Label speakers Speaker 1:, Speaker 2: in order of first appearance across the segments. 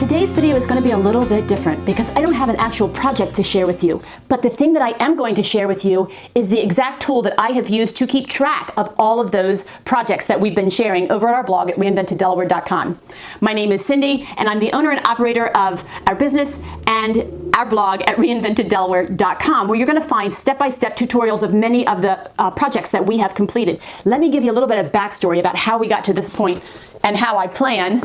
Speaker 1: Today's video is going to be a little bit different because I don't have an actual project to share with you, but the thing that I am going to share with you is the exact tool that I have used to keep track of all of those projects that we've been sharing over at our blog at reinventeddelaware.com. My name is Cindy, and I'm the owner and operator of our business and our blog at reinventeddelaware.com, where you're going to find step-by-step tutorials of many of the projects that we have completed. Let me give you a little bit of backstory about how we got to this point and how I plan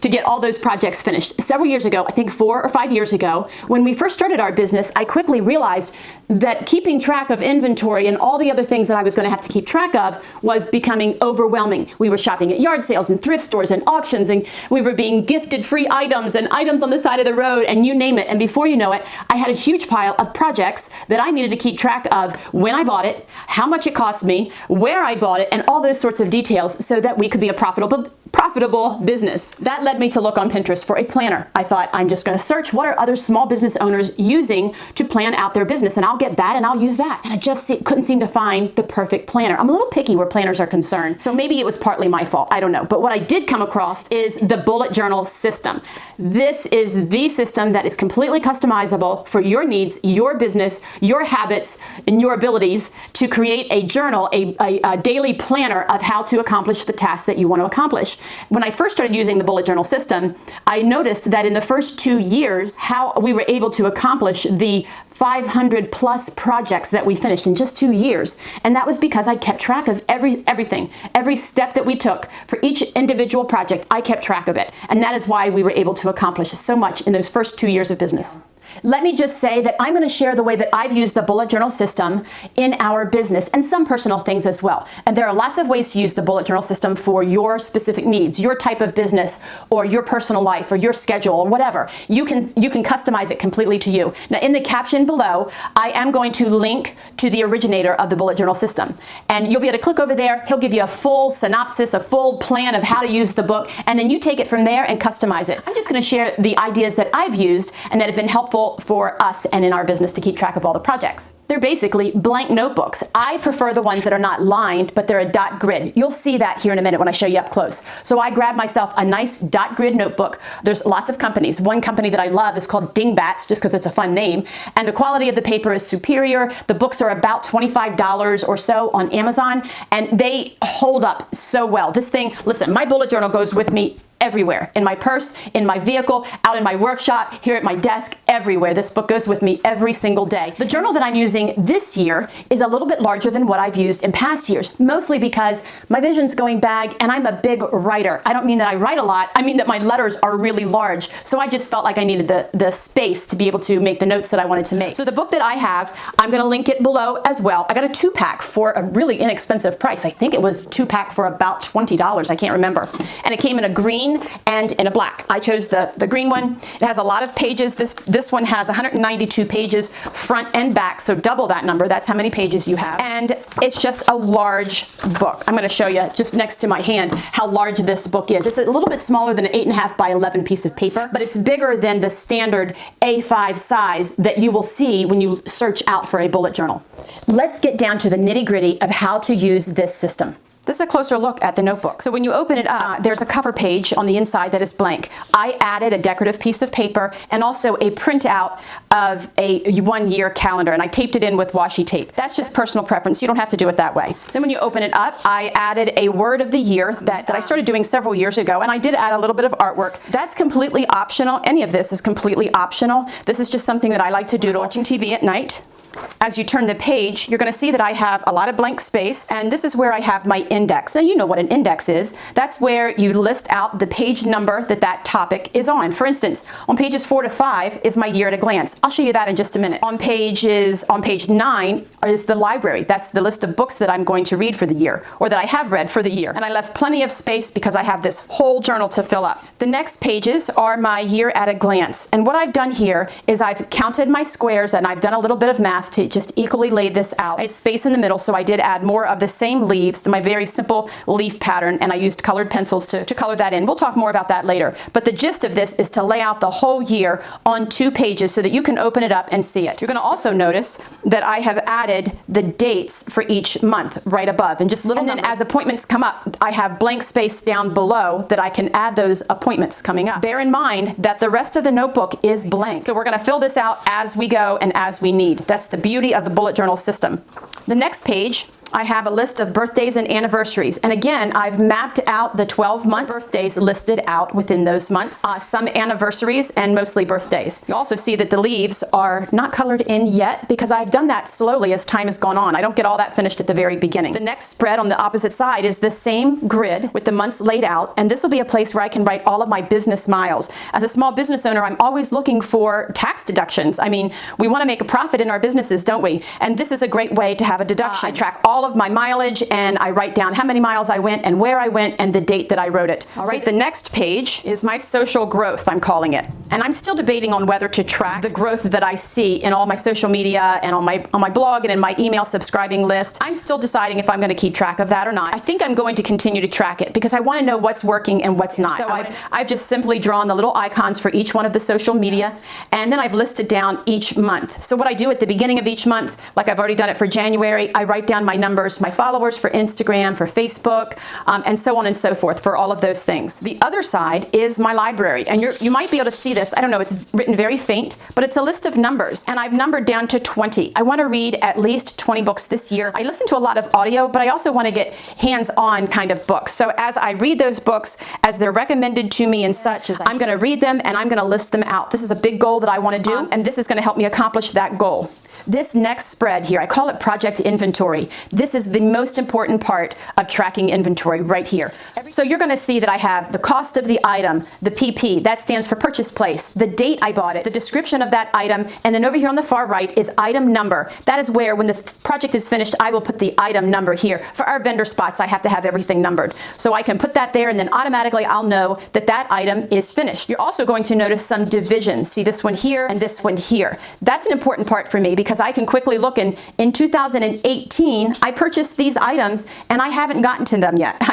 Speaker 1: to get all those projects finished. Several years ago, I think 4 or 5 years ago, when we first started our business, I quickly realized that keeping track of inventory and all the other things that I was going to have to keep track of was becoming overwhelming. We were shopping at yard sales and thrift stores and auctions, and we were being gifted free items and items on the side of the road, and you name it. And before you know it, I had a huge pile of projects that I needed to keep track of: when I bought it, how much it cost me, where I bought it, and all those sorts of details so that we could be a profitable business. That led me to look on Pinterest for a planner. I thought, I'm just going to search what are other small business owners using to plan out their business, and I'll get that and I'll use that. And I just couldn't seem to find the perfect planner. I'm a little picky where planners are concerned, so maybe it was partly my fault. I don't know. But what I did come across is the bullet journal system. This is the system that is completely customizable for your needs, your business, your habits, and your abilities to create a journal, a daily planner of how to accomplish the tasks that you want to accomplish. When I first started using the bullet journal system, I noticed that in the first 2 years, how we were able to accomplish the 500 plus projects that we finished in just 2 years. And that was because I kept track of everything, every step that we took for each individual project. I kept track of it. And that is why we were able to accomplish so much in those first 2 years of business. Let me just say that I'm going to share the way that I've used the bullet journal system in our business and some personal things as well. And there are lots of ways to use the bullet journal system for your specific needs, your type of business, or your personal life, or your schedule, or whatever. You can customize it completely to you. Now, in the caption below, I am going to link to the originator of the bullet journal system. And you'll be able to click over there. He'll give you a full synopsis, a full plan of how to use the book, and then you take it from there and customize it. I'm just going to share the ideas that I've used and that have been helpful for us and in our business to keep track of all the projects. They're basically blank notebooks. I prefer the ones that are not lined, but they're a dot grid. You'll see that here in a minute when I show you up close. So I grabbed myself a nice dot grid notebook. There's lots of companies. One company that I love is called Dingbats, just because it's a fun name. And the quality of the paper is superior. The books are about $25 or so on Amazon, and they hold up so well. This thing, listen, my bullet journal goes with me everywhere. In my purse, in my vehicle, out in my workshop, here at my desk, everywhere. This book goes with me every single day. The journal that I'm using this year is a little bit larger than what I've used in past years, mostly because my vision's going big and I'm a big writer. I don't mean that I write a lot, I mean that my letters are really large. So I just felt like I needed the space to be able to make the notes that I wanted to make. So the book that I have, I'm going to link it below as well. I got a 2-pack for a really inexpensive price. I think it was 2-pack for about $20. I can't remember. And it came in a green and in a black. I chose the green one. It has a lot of pages. This one has 192 pages front and back, so double that number. That's how many pages you have. And it's just a large book. I'm going to show you just next to my hand how large this book is. It's a little bit smaller than an 8.5 by 11 piece of paper, but it's bigger than the standard A5 size that you will see when you search out for a bullet journal. Let's get down to the nitty-gritty of how to use this system. This is a closer look at the notebook. So when you open it up, there's a cover page on the inside that is blank. I added a decorative piece of paper and also a printout of a 1-year calendar, and I taped it in with washi tape. That's just personal preference. You don't have to do it that way. Then when you open it up, I added a word of the year that I started doing several years ago, and I did add a little bit of artwork. That's completely optional. Any of this is completely optional. This is just something that I like to do watching TV at night. As you turn the page, you're going to see that I have a lot of blank space, and this is where I have my index. Now, you know what an index is. That's where you list out the page number that topic is on. For instance, on pages 4 to 5 is my year at a glance. I'll show you that in just a minute. On page 9 is the library. That's the list of books that I'm going to read for the year, or that I have read for the year. And I left plenty of space because I have this whole journal to fill up. The next pages are my year at a glance. And what I've done here is I've counted my squares, and I've done a little bit of math mask to just equally lay this out. I had space in the middle, so I did add more of the same leaves, my very simple leaf pattern, and I used colored pencils to color that in. We'll talk more about that later. But the gist of this is to lay out the whole year on 2 pages so that you can open it up and see it. You're going to also notice that I have added the dates for each month right above, and just little numbers. And then as appointments come up, I have blank space down below that I can add those appointments coming up. Bear in mind that the rest of the notebook is blank. So we're going to fill this out as we go and as we need. That's the beauty of the bullet journal system. The next page, I have a list of birthdays and anniversaries. And again, I've mapped out the 12 months birthdays listed out within those months. Some anniversaries and mostly birthdays. You also see that the leaves are not colored in yet because I've done that slowly as time has gone on. I don't get all that finished at the very beginning. The next spread on the opposite side is the same grid with the months laid out. And this will be a place where I can write all of my business miles. As a small business owner, I'm always looking for tax deductions. I mean, we want to make a profit in our businesses, don't we? And this is a great way to have a deduction. I track all of my mileage and I write down how many miles I went and where I went and the date that I wrote it. All right, the next page is my social growth, I'm calling it. And I'm still debating on whether to track the growth that I see in all my social media and on my blog and in my email subscribing list. I'm still deciding if I'm going to keep track of that or not. I think I'm going to continue to track it because I want to know what's working and what's not. So I've just simply drawn the little icons for each one of the social media, and then I've listed down each month. So what I do at the beginning of each month, like I've already done it for January, I write down my numbers, my followers for Instagram, for Facebook, and so on and so forth for all of those things. The other side is my library, and you might be able to see this. I don't know, it's written very faint, but it's a list of numbers, and I've numbered down to 20. I want to read at least 20 books this year. I listen to a lot of audio, but I also want to get hands-on kind of books. So as I read those books, as they're recommended to me and such, I'm going to read them and I'm going to list them out. This is a big goal that I want to do, and this is going to help me accomplish that goal. This next spread here, I call it Project Inventory. This is the most important part of tracking inventory right here. So you're going to see that I have the cost of the item, the PP, that stands for purchase place, the date I bought it, the description of that item, and then over here on the far right is item number. That is where when the project is finished, I will put the item number here. For our vendor spots, I have to have everything numbered. So I can put that there and then automatically I'll know that that item is finished. You're also going to notice some divisions. See this one here and this one here. That's an important part for me because I can quickly look in 2018, I purchased these items and I haven't gotten to them yet.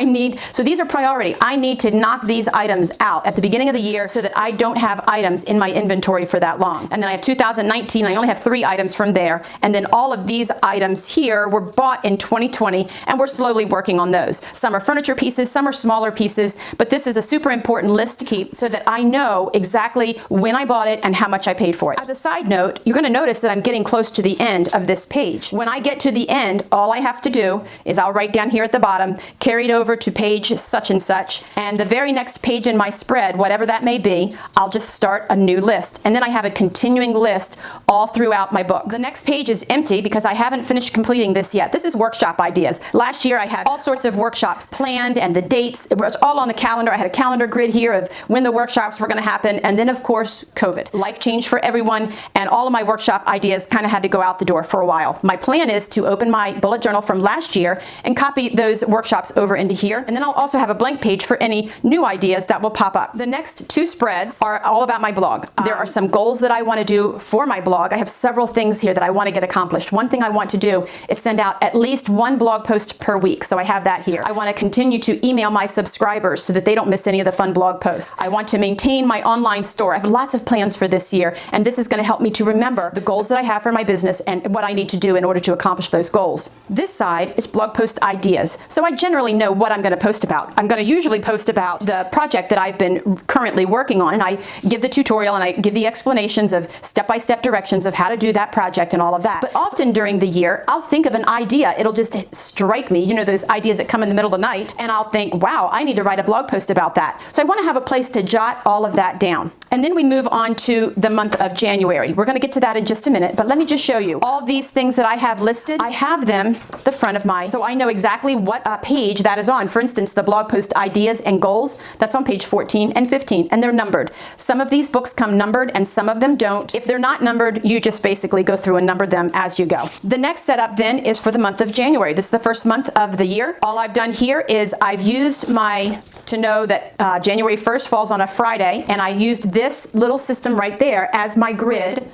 Speaker 1: So these are priority. I need to knock these items out at the beginning of the year so that I don't have items in my inventory for that long. And then I have 2019, I only have 3 items from there. And then all of these items here were bought in 2020 and we're slowly working on those. Some are furniture pieces, some are smaller pieces, but this is a super important list to keep so that I know exactly when I bought it and how much I paid for it. As a side note, you're going to notice that I'm getting close to the end of this page. When I get to the end, all I have to do is I'll write down here at the bottom, carried over to page such and such, and the very next page in my spread, whatever that may be, I'll just start a new list. And then I have a continuing list all throughout my book. The next page is empty because I haven't finished completing this yet. This is workshop ideas. Last year I had all sorts of workshops planned and the dates, it was all on the calendar. I had a calendar grid here of when the workshops were going to happen, and then of course COVID. Life changed for everyone and all of my workshop ideas kind of had to go out the door for a while. My plan is to open my bullet journal from last year and copy those workshops over into here, and then I'll also have a blank page for any new ideas that will pop up. The next 2 spreads are all about my blog. There are some goals that I want to do for my blog. I have several things here that I want to get accomplished. One thing I want to do is send out at least 1 blog post per week, so I have that here. I want to continue to email my subscribers so that they don't miss any of the fun blog posts. I want to maintain my online store. I have lots of plans for this year, and this is going to help me to remember the goals that I have for my business and what I need to do in order to accomplish those goals. This side is blog post ideas. So I generally know what I'm going to post about. I'm going to usually post about the project that I've been currently working on, and I give the tutorial and I give the explanations of step-by-step directions of how to do that project and all of that. But often during the year, I'll think of an idea. It'll just strike me, you know, those ideas that come in the middle of the night, and I'll think, wow, I need to write a blog post about that. So I want to have a place to jot all of that down. And then we move on to the month of January. We're going to get to that in just a minute, but let me just show you all these things that I have listed. I have them the front of my, so I know exactly what page that is on. For instance, the blog post ideas and goals, that's on page 14 and 15, and they're numbered. Some of these books come numbered and some of them don't. If they're not numbered, you just basically go through and number them as you go. The next setup then is for the month of January. This is the first month of the year. All I've done here is I've used to know that January 1st falls on a Friday, and I used this little system right there as my grid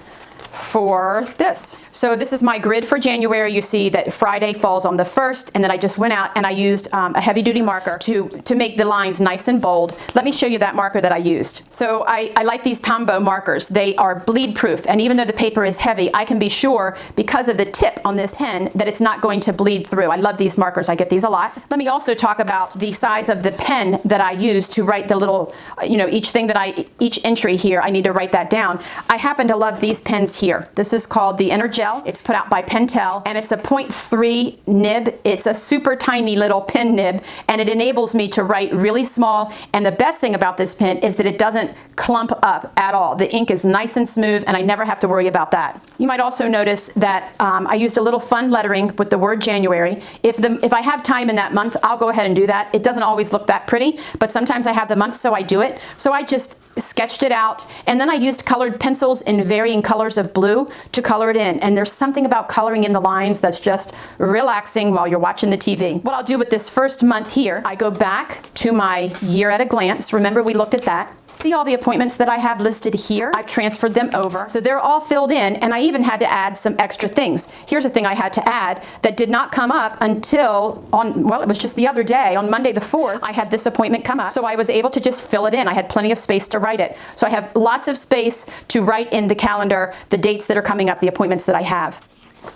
Speaker 1: for this. So this is my grid for January. You see that Friday falls on the 1st, and then I just went out and I used a heavy duty marker to make the lines nice and bold. Let me show you that marker that I used. So I like these Tombow markers. They are bleed proof, and even though the paper is heavy, I can be sure because of the tip on this pen that it's not going to bleed through. I love these markers. I get these a lot. Let me also talk about the size of the pen that I use to write the little, each entry here, I need to write that down. I happen to love these pens here. This is called the Energel. It's put out by Pentel, and it's a 0.3 nib. It's a super tiny little pen nib, and it enables me to write really small. And the best thing about this pen is that it doesn't clump up at all. The ink is nice and smooth, and I never have to worry about that. You might also notice that I used a little fun lettering with the word January. If I have time in that month, I'll go ahead and do that. It doesn't always look that pretty, but sometimes I have the month, so I do it. So I just sketched it out, and then I used colored pencils in varying colors of blue to color it in. And there's something about coloring in the lines that's just relaxing while you're watching the TV. What I'll do with this first month here, I go back to my year at a glance. Remember, we looked at that. See all the appointments that I have listed here? I've transferred them over. So they're all filled in, and I even had to add some extra things. Here's a thing I had to add that did not come up until it was just the other day, on Monday the 4th, I had this appointment come up. So I was able to just fill it in. I had plenty of space to write it. So I have lots of space to write in the calendar the dates that are coming up, the appointments that I have.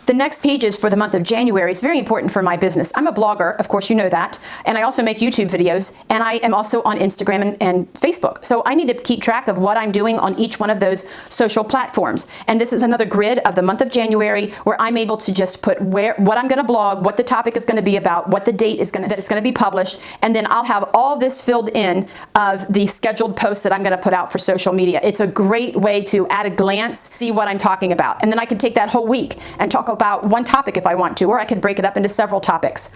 Speaker 1: The next pages for the month of January is very important for my business. I'm a blogger, of course you know that, and I also make YouTube videos, and I am also on Instagram and Facebook. So I need to keep track of what I'm doing on each one of those social platforms. And this is another grid of the month of January where I'm able to just put what I'm going to blog, what the topic is going to be about, what the date is that it's going to be published, and then I'll have all this filled in of the scheduled posts that I'm going to put out for social media. It's a great way to, at a glance, see what I'm talking about. And then I can take that whole week and talk about one topic if I want to, or I could break it up into several topics.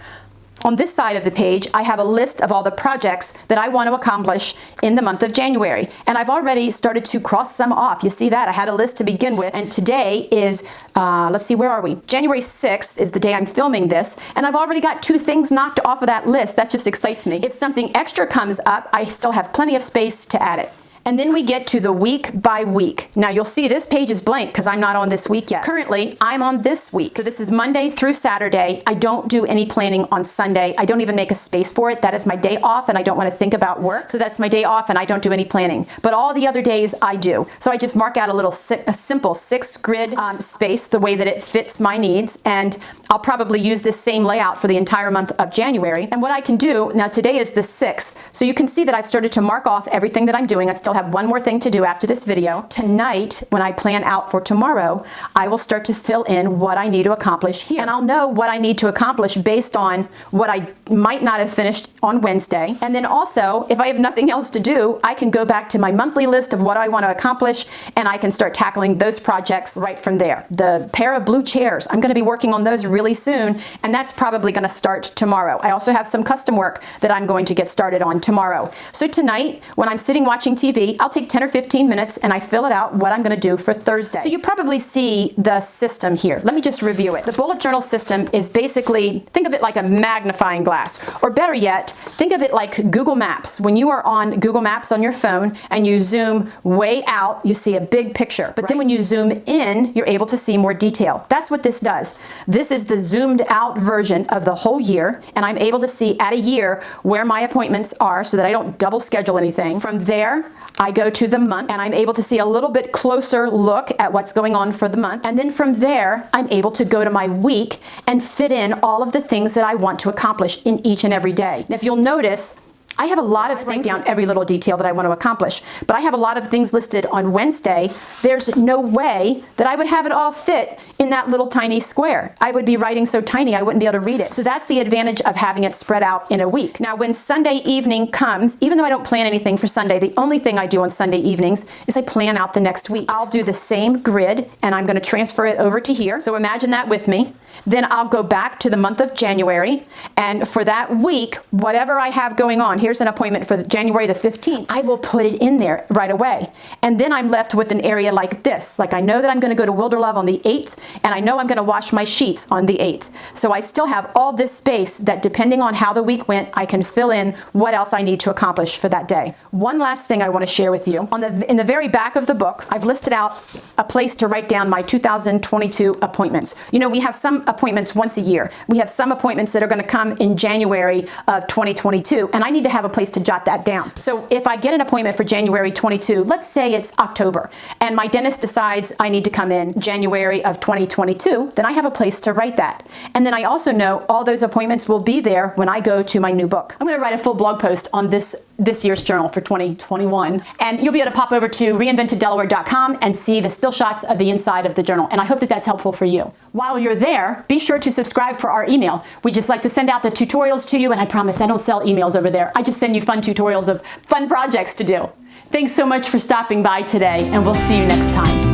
Speaker 1: On this side of the page, I have a list of all the projects that I want to accomplish in the month of January. And I've already started to cross some off. You see that? I had a list to begin with. And today is, let's see, where are we? January 6th is the day I'm filming this. And I've already got 2 things knocked off of that list. That just excites me. If something extra comes up, I still have plenty of space to add it. And then we get to the week by week. Now you'll see this page is blank because I'm not on this week yet. Currently, I'm on this week. So this is Monday through Saturday. I don't do any planning on Sunday. I don't even make a space for it. That is my day off, and I don't want to think about work. So that's my day off, and I don't do any planning. But all the other days I do. So I just mark out a simple 6 grid space the way that it fits my needs. And I'll probably use this same layout for the entire month of January. And what I can do, now today is the 6th. So you can see that I've started to mark off everything that I'm doing. I still have one more thing to do after this video. Tonight, when I plan out for tomorrow, I will start to fill in what I need to accomplish here. And I'll know what I need to accomplish based on what I might not have finished on Wednesday. And then also, if I have nothing else to do, I can go back to my monthly list of what I want to accomplish, and I can start tackling those projects right from there. The pair of blue chairs, I'm going to be working on those really soon, and that's probably going to start tomorrow. I also have some custom work that I'm going to get started on tomorrow. So tonight, when I'm sitting watching TV, I'll take 10 or 15 minutes and I fill it out what I'm going to do for Thursday. So you probably see the system here. Let me just review it. The bullet journal system is basically, think of it like a magnifying glass, or better yet, think of it like Google Maps. When you are on Google Maps on your phone and you zoom way out, you see a big picture. But then when you zoom in, you're able to see more detail. That's what this does. This is the zoomed out version of the whole year, and I'm able to see at a year where my appointments are so that I don't double schedule anything. From there, I go to the month, and I'm able to see a little bit closer look at what's going on for the month. And then from there, I'm able to go to my week and fit in all of the things that I want to accomplish in each and every day. And if you'll notice, I have a lot of things down, every little detail that I want to accomplish, but I have a lot of things listed on Wednesday. There's no way that I would have it all fit in that little tiny square. I would be writing so tiny I wouldn't be able to read it. So that's the advantage of having it spread out in a week. Now, when Sunday evening comes, even though I don't plan anything for Sunday, the only thing I do on Sunday evenings is I plan out the next week. I'll do the same grid, and I'm going to transfer it over to here. So imagine that with me. Then I'll go back to the month of January, and for that week, whatever I have going on, here's an appointment for January the 15th, I will put it in there right away. And then I'm left with an area like this. Like I know that I'm going to go to Wilderlove on the 8th, and I know I'm going to wash my sheets on the 8th. So I still have all this space that, depending on how the week went, I can fill in what else I need to accomplish for that day. One last thing I want to share with you. In the very back of the book, I've listed out a place to write down my 2022 appointments. You know, we have some appointments once a year. We have some appointments that are going to come in January of 2022, and I need to have a place to jot that down. So if I get an appointment for January 22, let's say it's October, and my dentist decides I need to come in January of 2022, then I have a place to write that. And then I also know all those appointments will be there when I go to my new book. I'm going to write a full blog post on this year's journal for 2021, and you'll be able to pop over to reinventeddelaware.com and see the still shots of the inside of the journal. And I hope that that's helpful for you. While you're there, be sure to subscribe for our email. We just like to send out the tutorials to you, and I promise I don't sell emails over there. I just send you fun tutorials of fun projects to do. Thanks so much for stopping by today, and we'll see you next time.